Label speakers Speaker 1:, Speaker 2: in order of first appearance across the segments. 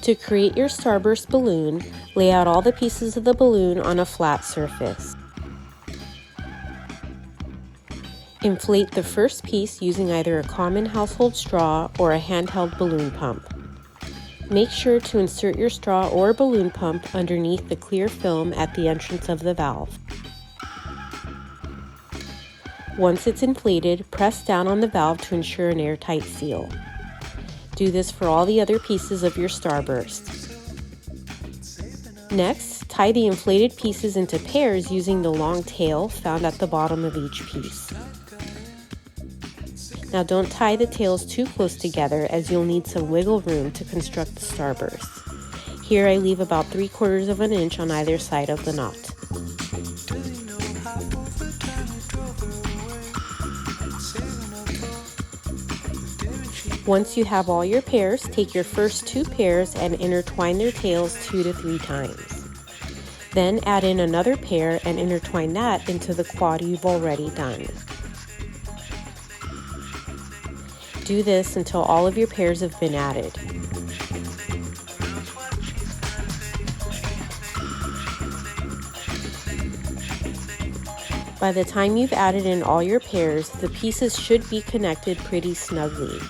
Speaker 1: To create your Starburst balloon, lay out all the pieces of the balloon on a flat surface. Inflate the first piece using either a common household straw or a handheld balloon pump. Make sure to insert your straw or balloon pump underneath the clear film at the entrance of the valve. Once it's inflated, press down on the valve to ensure an airtight seal. Do this for all the other pieces of your Starburst. Next, tie the inflated pieces into pairs using the long tail found at the bottom of each piece. Now don't tie the tails too close together as you'll need some wiggle room to construct the Starburst. Here I leave about 3/4 of an inch on either side of the knot. Once you have all your pairs, take your first 2 pairs and intertwine their tails 2 to 3 times. Then add in another pair and intertwine that into the quad you've already done. Do this until all of your pairs have been added. By the time you've added in all your pairs, the pieces should be connected pretty snugly.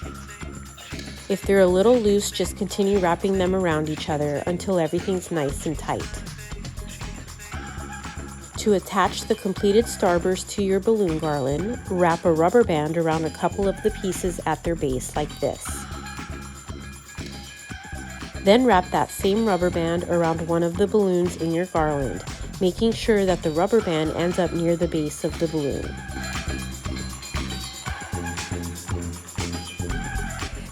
Speaker 1: If they're a little loose, just continue wrapping them around each other until everything's nice and tight. To attach the completed Starburst to your balloon garland, wrap a rubber band around a couple of the pieces at their base like this. Then wrap that same rubber band around one of the balloons in your garland, making sure that the rubber band ends up near the base of the balloon.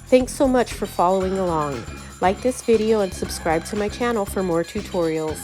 Speaker 1: Thanks so much for following along. Like this video and subscribe to my channel for more tutorials.